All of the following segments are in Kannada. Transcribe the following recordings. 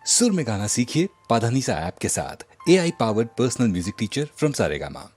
सुर में गाना सीखिए पाधानीसा ऐप के साथ। AI powered personal music teacher from Saregama.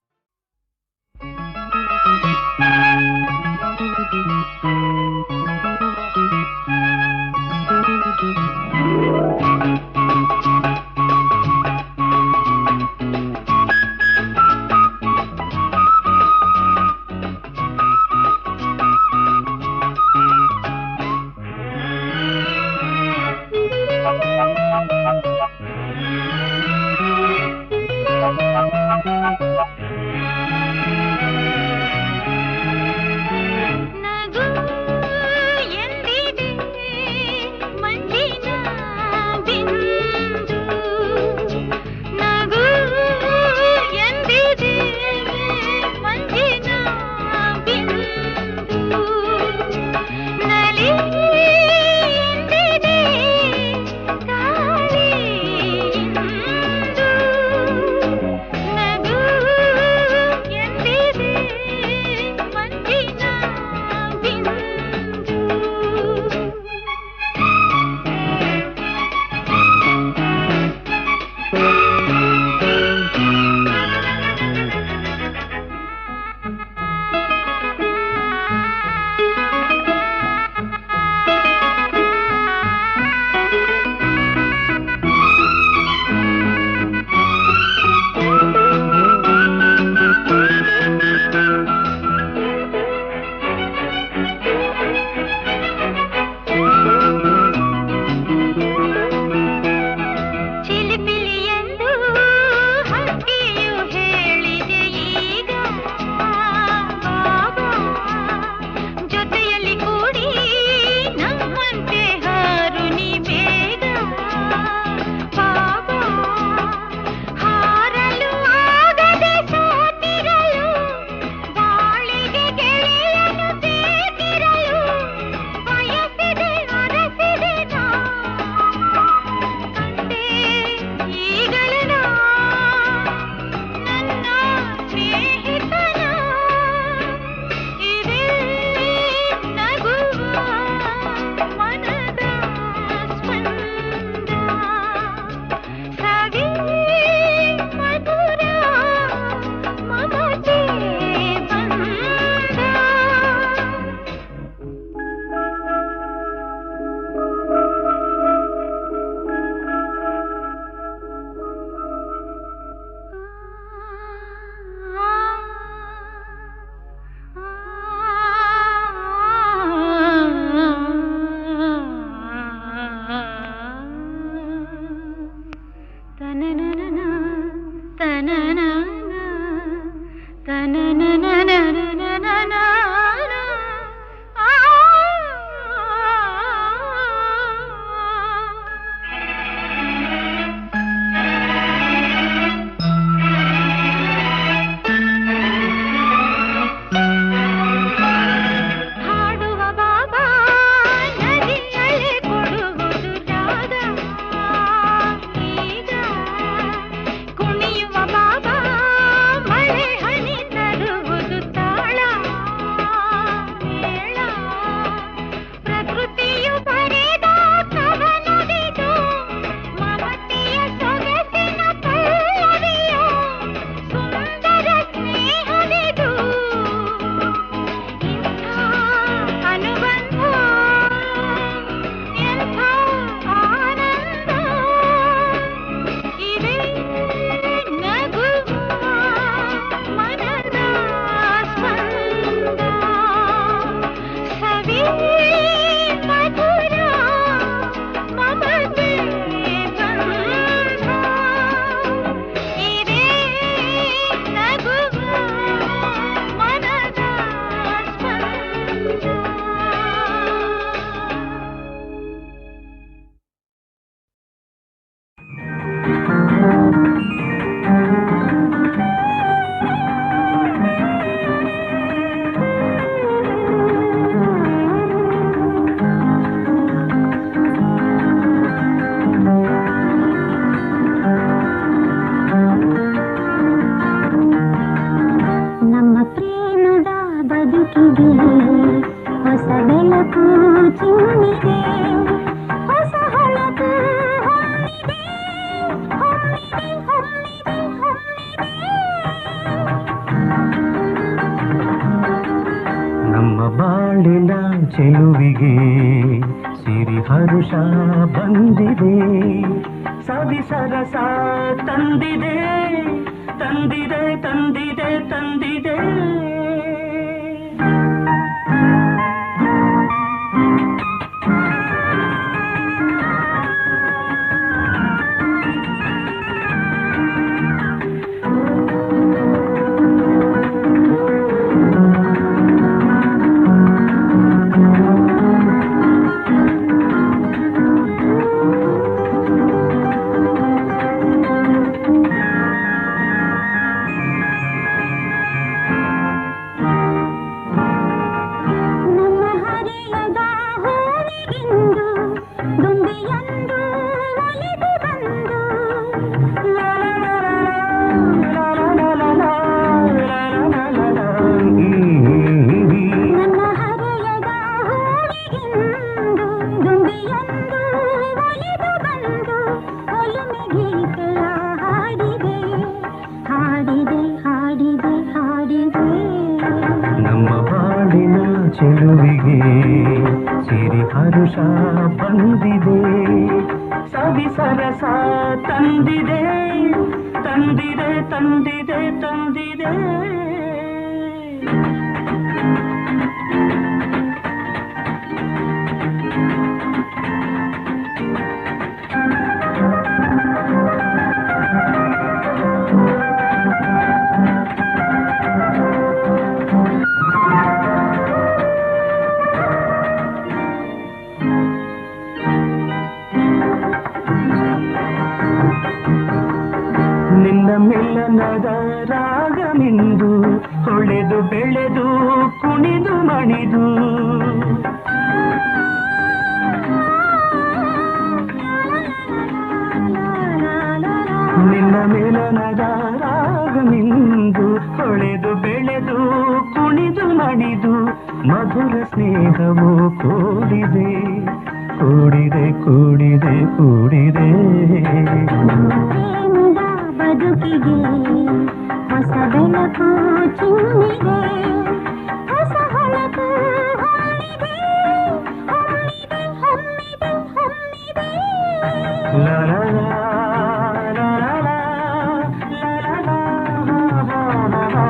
ಚೆಲುವಿಗೆ ಸಿರಿ ಹರುಷ ಬಂದಿದೆ, ಸವಿ ಸರಸ ತಂದಿದೆ ತಂದಿದೆ ತಂದಿದೆ ತಂದಿದೆ. ಚೆಲುವಿಗೆ ಸಿರಿ ಹರುಷ ಬಂದಿದೆ, ಸವಿ ಸರಸ ತಂದಿದೆ ತಂದಿದೆ ತಂದಿದೆ ತಂದಿದೆ. ನಿನ್ನ ಮಿಲನದ ರಾಗಮಿಂದು ಹೊಳೆದು ಬೆಳೆದು ಕುಣಿದು ಮಣಿದು, ನಿನ್ನ ಮಿಲನದ ರಾಗಮಿಂದು ಹೊಳೆದು ಬೆಳೆದು ಕುಣಿದು ಮಣಿದು, ಮಧುರ ಸ್ನೇಹವು ಕೂಡಿದೆ ಕೂಡಿದೆ ಕೂಡಿದೆ ಕೂಡಿದೆ. ಬದುಕಿಗೆ ಹೊಸ ಬೆಳಕು ಚಿಮ್ಮಿದೆ, ಹೊಸ ಹೊಳಪು ಹೊಮ್ಮಿದೆ ಹೊಮ್ಮಿದೆ ಹೊಮ್ಮಿದೆ ಹೊಮ್ಮಿದೆ. ಲಾ ಲಾ ಲಾ ಲಾ ಲಾ ಲಾ ಲಾ ಲಾ ಲಾ.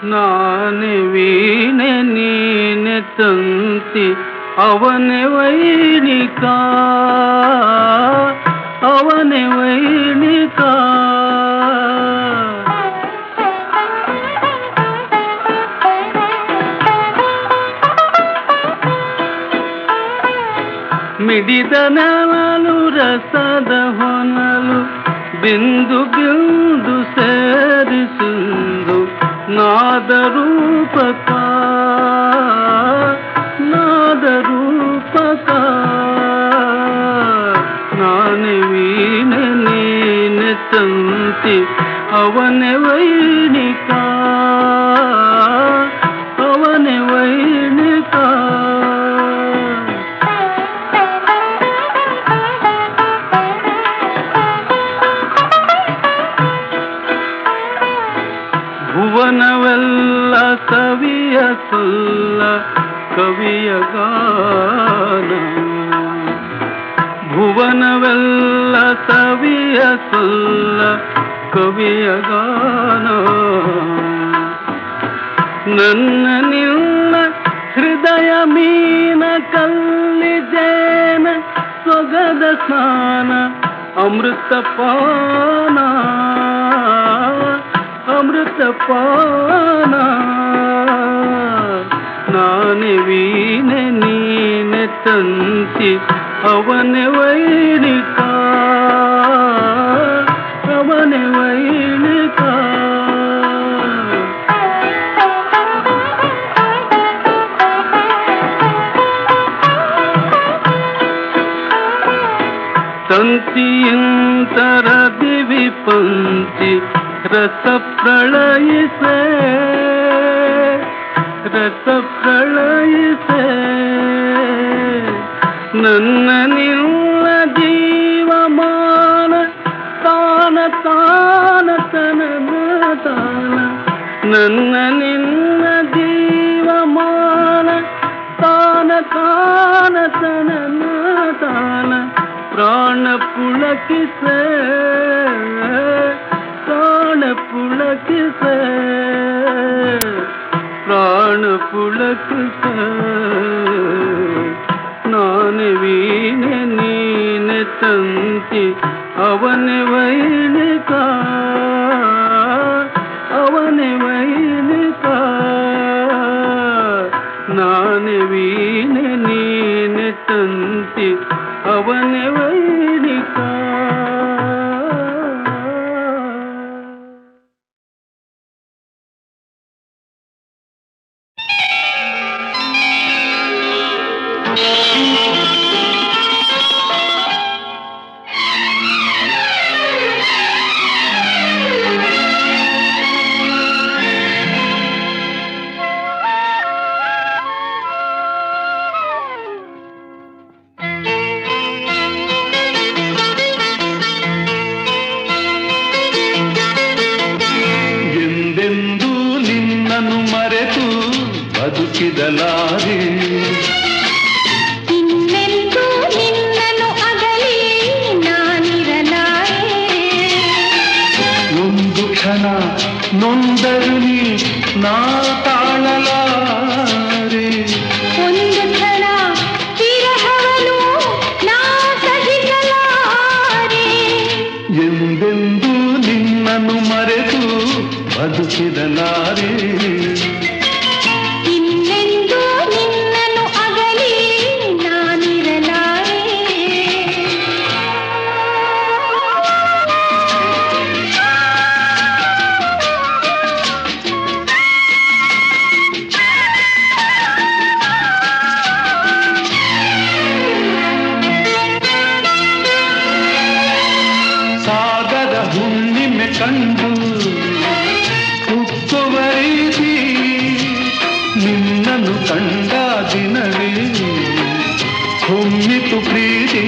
ನಾನೆ ವೀಣೆ ನೀನೆ ತಂತಿ ಅವನೇ ವೈಣಿಕ, ಅವನೇ ವೈಣಿಕ. ಮಿಡಿದ ನೆಲಲು ರಸದ ಹೊನಲು ಬಿಂದು ಬಿಂದು ಸೇರಿಸುಂದು ನಾದ ರೂಪಕ ನಾದ ರೂಪಕ. ನಾನೆ ವೀಣೆ ನೀನೆ ತಂತಿ ಅವನೇ ವೈಣಿಕ, ಅವನೇ ವೈಣಿಕ. ಭುವನವೆಲ್ಲ ಕವಿಯ ಸಲ್ಲ ಕವಿಯ ಗಾನ, ಭುವನವೆಲ್ಲ ಕವಿಯ ಸಲ್ಲ ಕವಿಯ ಗಾನ. ನನ್ನ ನಿನ್ನ ಹೃದಯ ಮೀನ ಕಲ್ಲಿಜೇನ ಸೊಗದ ಸ್ನಾನ ಅಮೃತ ಪಾನ ಅಮೃತ ಪಾನ. ನಾನೆ ವೀಣೆ ನೀನೆ ತಂತಿ ಅವನೇ ವೈಣಿಕ, ಅವನೇ ವೈಣಿಕ. ತಂತಿಯಂತರ ದಿವಿ ಪಂಕ್ತಿ ರಸ ಪ್ರಳಯಿಸೆ ರಸ ಪ್ರಳಯಿಸೆ ನನ್ನ ನಿನ್ನ ಜೀವಮಾನ ತಾನ ತಾನ ತನನ ತಾನ ನನ್ನ ನಿನ್ನ ಜೀವಮಾನ ತಾನ ತಾನ ತನನ ತಾನ ಪ್ರಾಣ ಪುಳಕಿಸೆ ಪ್ರಾಣ ಪುಳಕಿಸೆ ಪ್ರಾಣ ಪುಳಕಿಸೆ ನಾನೆ ವೀಣೆ ನೀನೆ ತಂತಿ ಅವನೇ ವೈಣಿಕ ಅವನೇ ವೈಣಿಕ ನಾನೆ ವೀಣೆ ನೀನೆ ತಂತಿ ಅವನೇ ವೈಣಿಕ. ಬದುಕಿದಲಾರೆ ಇನ್ನೆಂದೂ ನಿನ್ನನ್ನು ಅಗಲಿ ನಾನಿರಲಾರೆ ಒಂದು ಕ್ಷಣ ನೊಂದರು ನೀ ನಾ ತಾಳಲಾರೆ ಒಂದು ಕ್ಷಣ ವಿರಹವನು ನಾ ಸಹಿಸಲಾರೆ ಎಂದೆಂದೂ ನಿನ್ನನ್ನು ಮರೆತು ಬದುಕಿದಲಾರೆ ಕಂಡು ಉಕ್ಕುವ ರೀತಿ ನಿನ್ನನ್ನು ಕಂಡ ದಿನವೇ ಹೊಮ್ಮಿತು ಪ್ರೀತಿ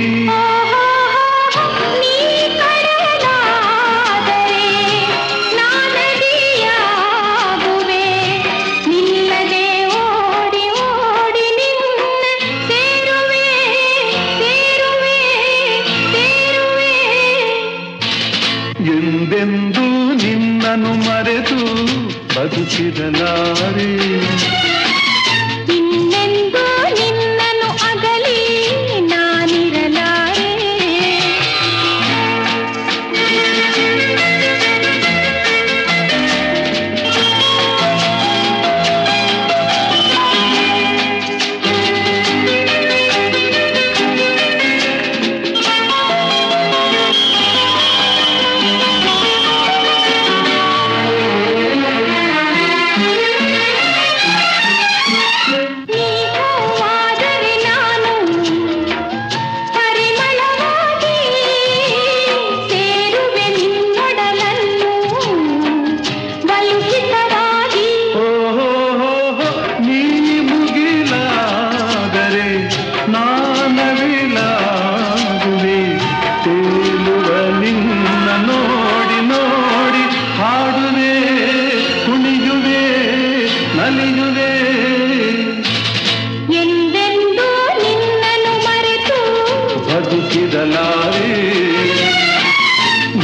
ಎಂದೆಂದೂ ನಿನ್ನನ್ನು ಮರೆತು ಬದುಕಿದಲಾರೆ ಇನ್ನೆಂದೂ ನಿನ್ನನ್ನು ಅಗಲಿ ನಾನಿರಲಾರೆ ಎಂದೆಂದೂ ನಿನ್ನನ್ನು ಮರೆತು ಬದುಕಿದಲಾರೆ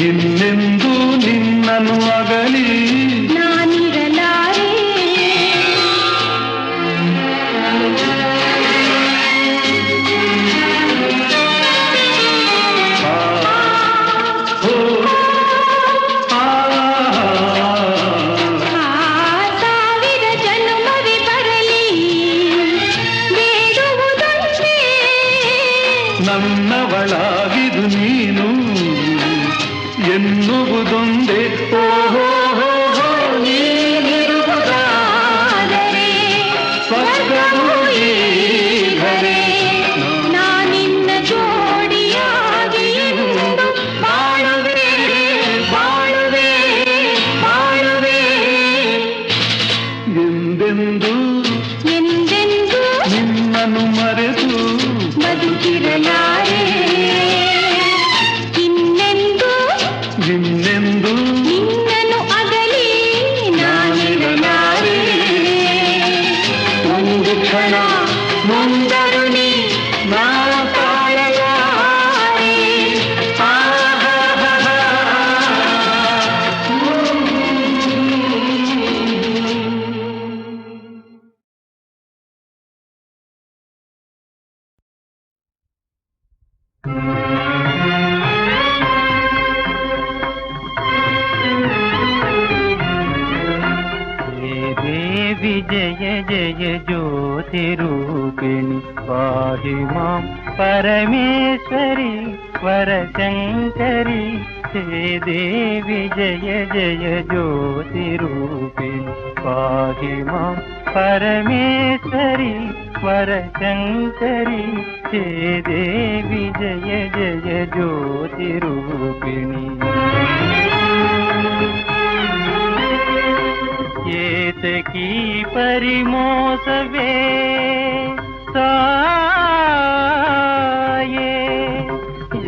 ಇನ್ನೆಂದೂ ನಿನ್ನನ್ನು ಅಗಲಿ ನಾನಿರಲಾರೆ ಸಾವಿರ ಜನ್ಮವೇ ಬರಲಿ ಬೇಡುವುದೊಂದೇ ನನ್ನವಳಾಗಿದು ನೀನು ಎನ್ನುವುದೊಂದೇ ಓಹೋ ನೀನಿರುವುದಾದರೆ ಸ್ವರ್ಗವೂ ಈಗಲೇ ನಾನಿನ್ನ ಜೋಡಿಯಾಗಿ ಎಂದು ಬಾಳುವೆ ಬಾಳುವೆ ಒಂದು ಕ್ಷಣ ನೊಂದರು ನೀ ನಾ ತಾಳಲಾರೆ. जय जय ज्योतिरूपिणि पाहि मां परमेश्वरी वरशङ्करी. हे देवी जय जय ज्योतिरूपिणि पाहि मां परमेश्वरी वरशङ्करी. हे देवी जय जय ज्योतिरूपिणि. ಏತಕೀ ಪರಿಮೋಸವೇ ತಾಯೇ,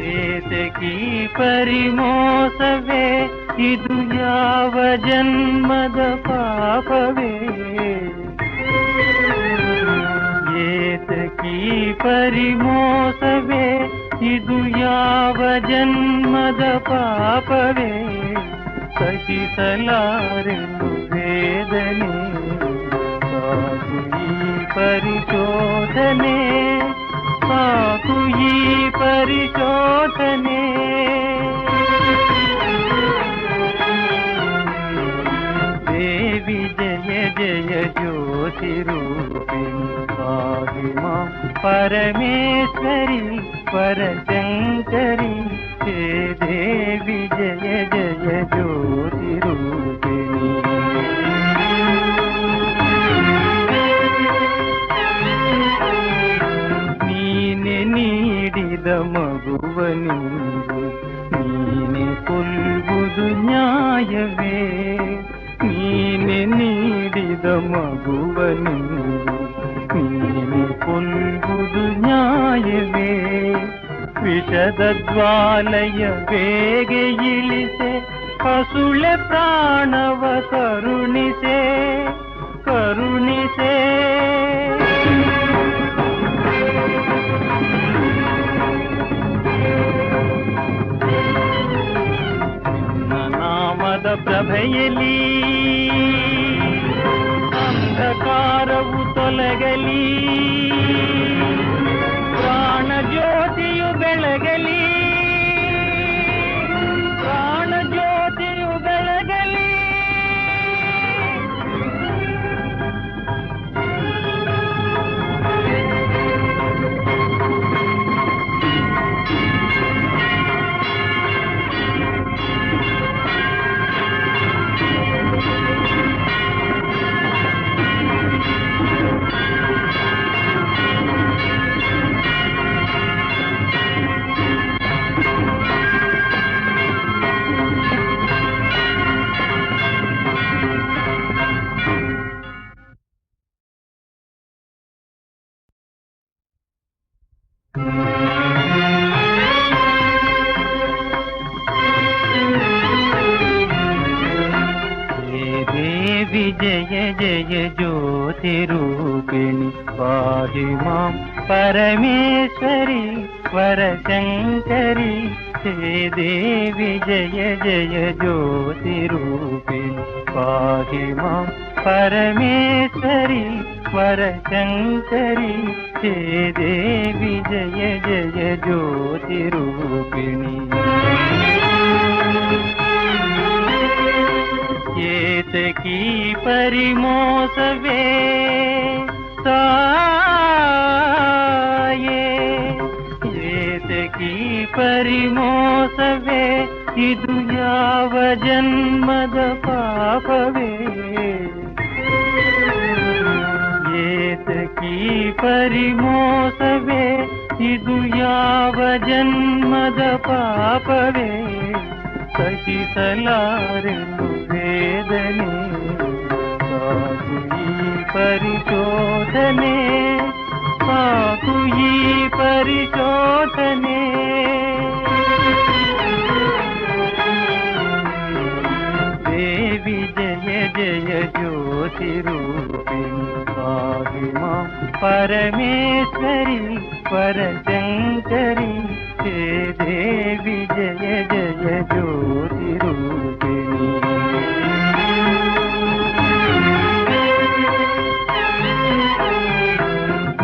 ಏತಕೀ ಪರಿಮೋಸವೇ ಇದು ಯಾವ ಜನ್ಮದ ಪಾಪವೇ. ಏತಕೀ ಪರಿಮೋಸವೇ ಇದು ಯಾವ ಜನ್ಮದ ಪಾಪವೇ. ಸಹಿಸಲಾರೆನು ವೇದನೆ ಸಾಕು ಈ ಪರಿಶೋಧನೆ, ಸಾಕು ಈ ಪರಿಶೋಧನೆ. ದೇವಿ ಜಯ ಜಯ ಜ್ಯೋತಿರೂಪಿಣಿ ಪಾಹಿ ಮಾಂ ಪರಮೇಶ್ವರಿ ವರಶಂಕರಿ. हे देवी जय जय ज्योतिरूपिणी. ನೀನೆ ನೀಡಿದ ಮಗುವನಿಂದು ನೀನೆ ಕೊಲ್ಲುವುದು ನ್ಯಾಯವೇ. ನೀನೆ ನೀಡಿದ ಮಗುವನಿಂದು ನೀನೆ ಕೊಲ್ಲುವುದು ನ್ಯಾಯವೇ. ವಿಷದ ಜ್ವಾಲಯ ಬೇಗೆ ಇಳಿಸೆ ಹಸುಳೆ ಪ್ರಾಣವ ಕರುಣಿಸೆ ಕರುಣಿಸೆ. ನಿನ್ನ ನಾಮದ ಪ್ರಭೆಯಲಿ ಅಂಧಕಾರವು ತೊಲಗಲಿ, ಪ್ರಾಣ ಜ್ಯೋತಿಯು ಬೆಳಗಲಿ, ಪ್ರಾಣ ಜ್ಯೋತಿಯು ಬೆಳಗಲಿ. जय जय ज्योतिरूपिणि पाहि मां परमेश्वरी वरशङ्करी. हे देवी जय जय ज्योतिरूपिणि पाहि मां परमेश्वरी वरशङ्करी. हे देवी जय जय ज्योतिरूपिणि. ಏತಕೀ ಪರಿಮೋಸವೇ ತಾಯೇ, ಏತಕೀ ಪರಿಮೋಸವೇ ಇದು ಯಾವ ಜನ್ಮದ ಪಾಪವೇ. ಏತಕೀ ಪರಿಮೋಸವೇ ಇದು ಯಾವ ಜನ್ಮದ ಪಾಪವೇ. ಸಹಿಸಲಾರೆನು ವೇದನೆ ಸಾಕು ಈ ಪರಿಶೋಧನೆ, ಸಾಕು ಈ ಪರಿಶೋಧನೆ. ದೇವಿ ಜಯ ಜಯ ज्योतिरूपिणि पाहि मां ಪರಮೇಶ್ವರಿ ಪರಶಂಕರಿ ಹೇ ದೇವಿ ಜಯ ಜಯ ಜ್ಯೋತಿ ರೂಪಿಣಿ.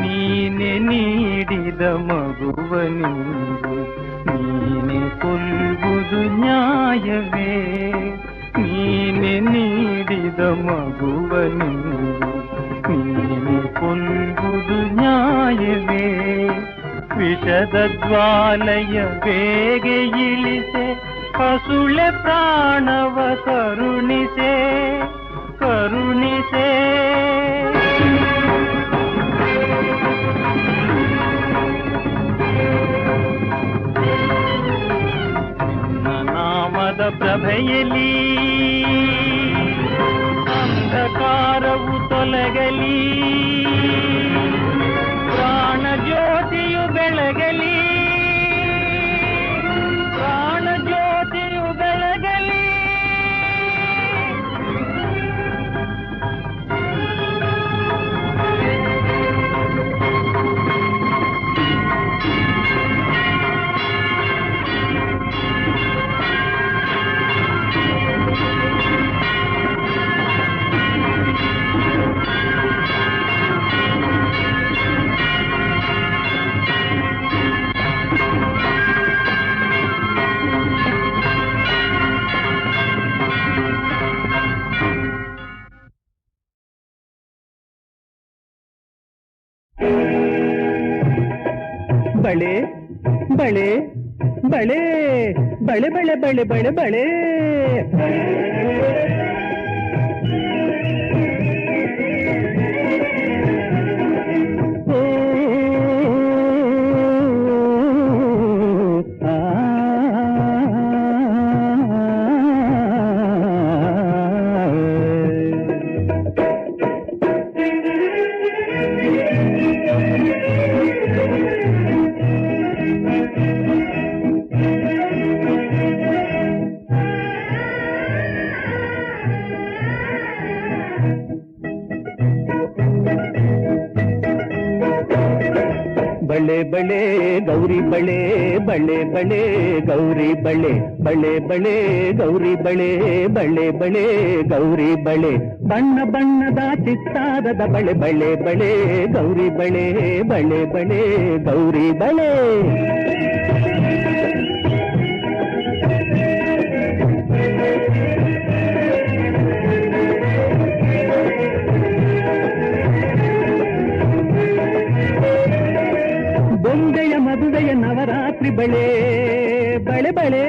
ನೀನೆ ನೀಡಿದ ಮಗುವನಿಂದು ನೀನೆ ಕೊಲ್ಲುವುದು ನ್ಯಾಯವೇ? ನೀನೆ ನೀಡಿದ ಮಗುವನಿಂದು ನೀನೆ ಕೊಲ್ಲುವುದು ನ್ಯಾಯವೇ? ವಿಷದ ಜ್ವಾಲೆಯ ಬೇಗೆ ಇಳಿಸೆ ಹಸುಳೆ ಪ್ರಾಣವ ಕರುಣಿಸೆ ಕರುಣಿಸೆ. ನಾಮದ ಪ್ರಭೆಯಲಿ ಅಂಧಕಾರವು ತೊಲಗಲಿ, ಪ್ರಾಣ ಜ್ಯೋತಿಯು ಬೆಳಗಲಿ, ಪ್ರಾಣ ಜ್ಯೋತಿಯು ಬೆಳಗಲಿ. ಬಳೆ ಬಳೆ ಬಳೆ ಬಳೆ ಬಳೆ ಬಳೆ ಬಳೆ ಬಳೆ. ಬಳೆ ಬಳೆ ಗೌರಿ ಬಳೆ ಬಳೆ ಬಳೆ ಗೌರಿ ಬಳೆ ಬಳೆ ಬಳೆ ಗೌರಿ ಬಳೆ ಬಳೆ ಬಳೆ ಗೌರಿ ಬಳೆ. ಬಣ್ಣ ಬಣ್ಣದ ಚಿತ್ತಾರದ ಬಳೆ ಬಳೆ ಬಳೆ ಗೌರಿ ಬಳೆ ಬಳೆ ಬಳೆ ಗೌರಿ ಬಳೆ. ಬೊಂಬೆಯ ಮದುವೆಯ ನವರಾತ್ರಿ ಬಳೆ ಬಳೆ ಬಳೆ.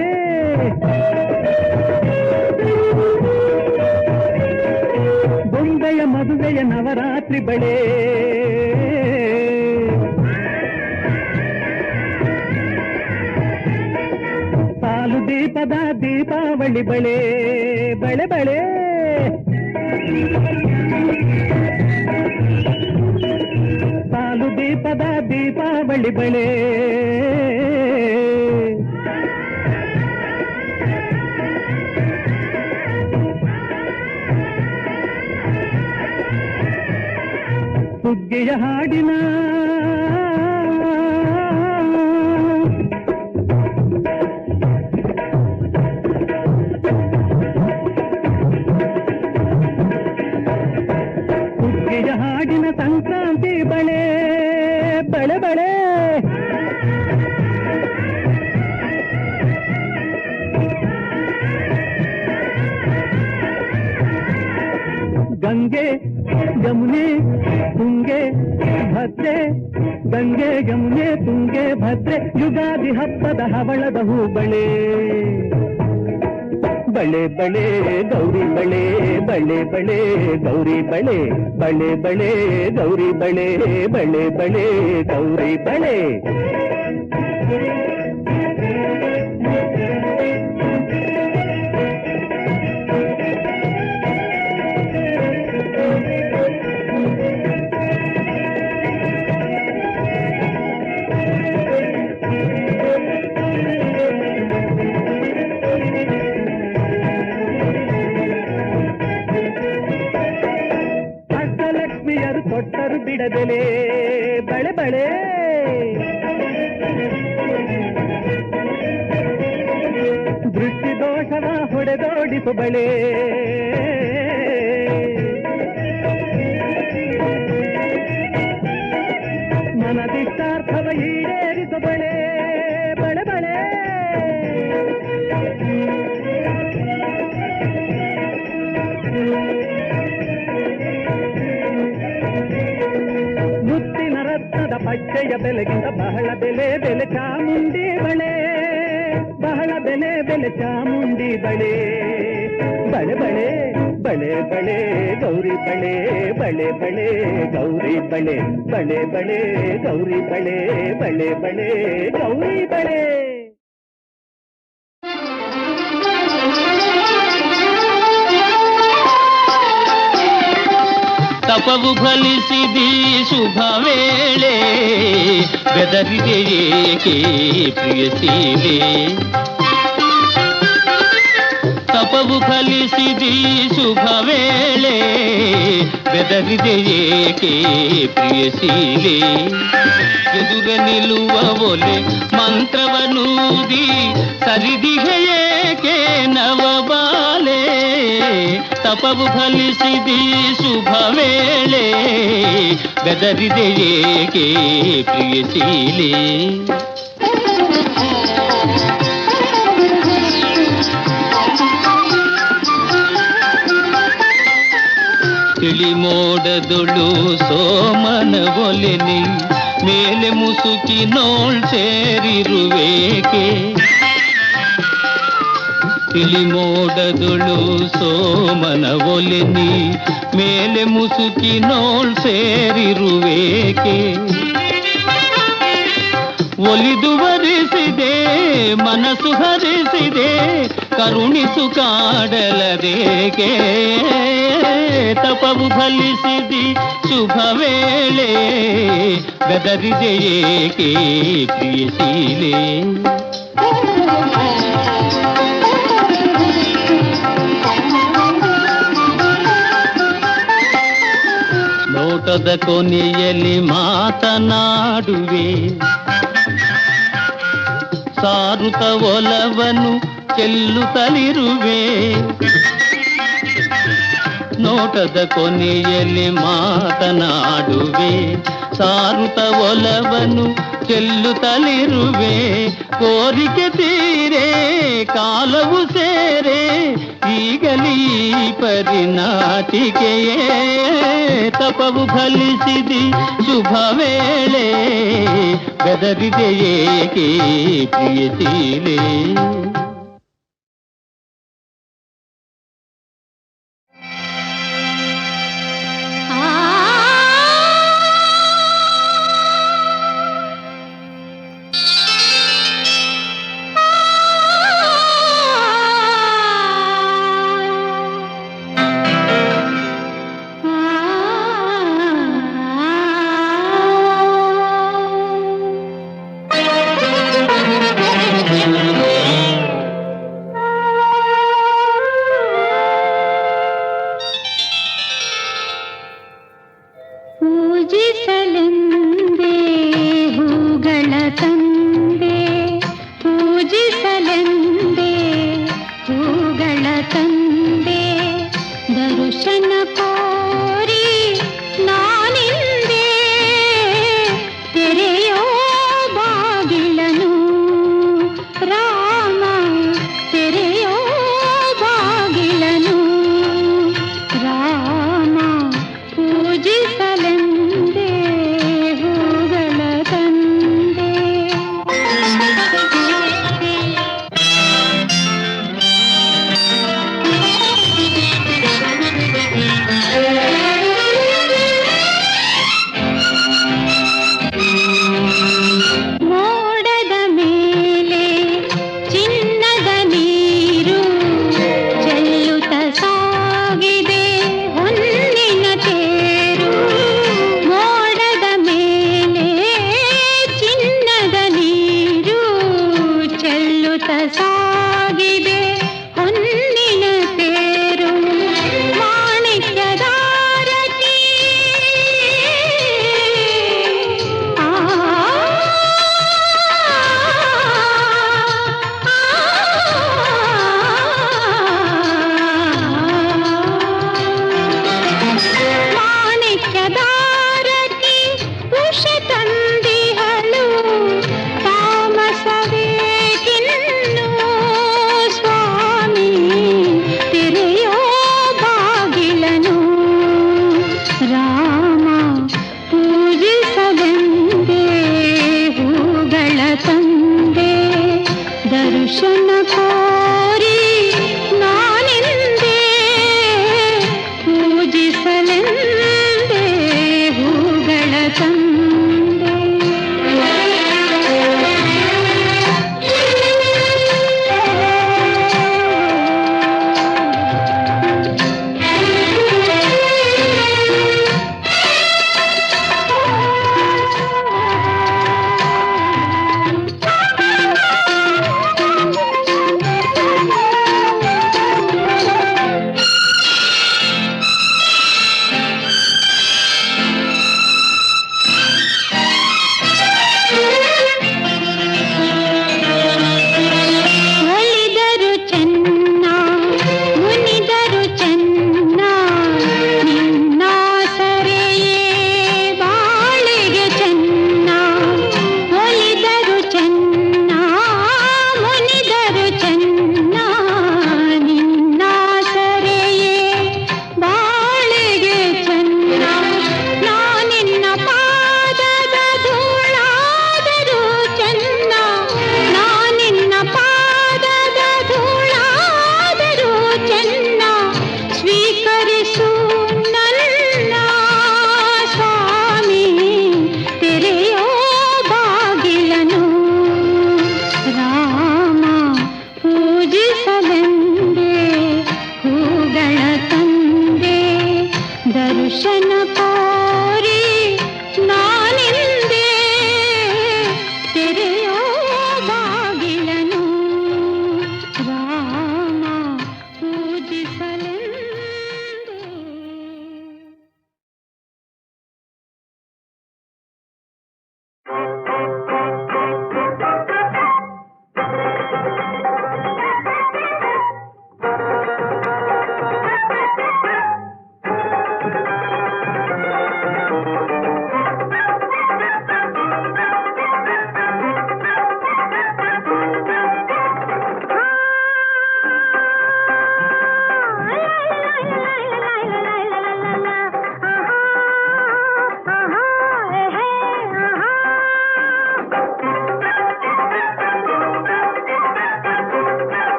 ಬೊಂಬೆಯ ಮದುವೆಯ ನವರಾತ್ರಿ ಬಳೆ. ಸಾಲು ದೀಪದ ದೀಪಾವಳಿ ಬಳೆ ಬಳೆ ಬಳೆ. ಸಾಲು ದೀಪದ ದೀಪಾವಳಿ ಬಳೆ. ಸುಗ್ಗಿಯ ಹಾಡಿನ ಸುಗ್ಗಿಯ ಹಾಡಿನ ಸಂಕ್ರಾಂತಿ ಬಳೆ ಬಳೆ ಬಳೆ. ಗಂಗೆ ಯಮುನೆ ತುಂಗೆ ಭದ್ರೆ ಗಂಗೆ ಯಮುನೆ ತುಂಗೆ ಭದ್ರೆ ಯುಗಾದಿ ಹಬ್ಬದ ಹವಳದ ಹೂ ಬಳೆ ಬಳೆ ಬಳೆ ಗೌರಿ ಬಳೆ ಬಳೆ ಬಳೆ ಗೌರಿ ಬಳೆ ಬಳೆ ಬಳೆ ಗೌರಿ ಬಳೆ ಬಳೆ ಬಳೆ ಗೌರಿ ಬಳೆ. ಕೊಟ್ಟರು ಬಿಡದೆಲೆ ಬಳೆ ಬಳೆ ದೃಷ್ಟಿ ದೋಷವ ಹೊಡೆದೋಡಿಸು ಬಳೆ ಮನದಿಷ್ಟಾರ್ಥವ ಈಡೇರಿಸು ಬಳೆ ಬಳೆ ಬಳೆ ಮುತ್ತಿನ ರತ್ನದ ಪಚ್ಚೆಯ ಬೆಲೆಗಿಂತ ಬಹಳ ಬೆಲೆ ಬೆಲೆ ಚಾಮುಂಡಿ ಬಳೆ ಬಹಳ ಬೆಲೆ ಬೆಲೆ ಚಾಮುಂಡಿ ಬಳೆ ಬಳೆ ಬಳೆ ಬಳೆ ಬಳೆ ಗೌರಿ ಬಳೆ ಬಳೆ ಬಳೆ ಗೌರಿ ಬಳೆ ಬಳೆ ಬಳೆ ಗೌರಿ ಬಳೆ ಬಳೆ ಬಳೆ ಗೌರಿ ಬಳೆ ತಪವು ಫಲಿಸಿದಿ ಶುಭ ವೇಳೆ ಬೆದರಿದೆ ಏಕೆ ಪ್ರಿಯಸೀಲೆ ತಪವು ಫಲಿಸಿದಿ ಶುಭ ವೇಳೆ ಬೆದರಿದೆ ಏಕೆ ಪ್ರಿಯಸೀಲೆ ಎದುರ ನಿಲ್ಲುವ ಒಲೆ ಮಂತ್ರವನೂದಿ ಸರಿದಿಗೆ ಏಕೆ ನವಬಾಲೆ ತಪವು ಫಲಿಸಿದಿ ಶುಭ ವೇಳೆ ಬೆದರಿದೆ ಏಕೆ ಪ್ರಿಯಸೀಲೆ ತಿಳಿ ಮೋಡದೊಳು ಸೋಮನ ಒಲೆನಿ ಮೇಲೆ ಮುಸುಕಿ ನೋಳ್ ಸೇರಿರುವೇಕೆ ತಿಳಿ ಮೋಡದೊಳು ಸೋಮನ ಒಲೆನಿ ಮೇಲೆ ಮುಸುಕಿ ನೋಳ್ ಸೇರಿರುವೇಕೆ ಒಲಿದು ವರಿಸಿದೆ ಮನಸ್ಸು ಹರಿಸಿದೆ ಕರುಣಿಸು ಕಾಡಲದೇಕೆ ತಪವು ಫಲಿಸಿದಿ ಶುಭ ವೇಳೆ ಬೆದರಿದೆ ಏಕೆ ಪ್ರಿಯಸೀಲೆ ನೋಟದ ಕೊನೆಯಲ್ಲಿ ಮಾತನಾಡುವೆ ಸಾರುತ ಒಲವನ್ನು ಚೆಲ್ಲುತ್ತಲಿರುವೆ ನೋಟದ ಕೊನೆಯಲ್ಲಿ ಮಾತನಾಡುವೆ ಸಾರುತ ಒಲವನ್ನು ಚೆಲ್ಲುತ್ತಲಿರುವೆ ಕೋರಿಕೆ ತೀರೆ ಕಾಲವು ಸೇರೆ ಈಗಲೀ ಪರಿನಾಟಿಕೆಯೇ ತಪವು ಫಲಿಸಿದಿ ಶುಭ ವೇಳೆ ಬೆದರಿದೆ ಏಕೆ ಪ್ರಿಯಸೀಲೆ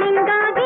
ನಿಂಗಾಗಿ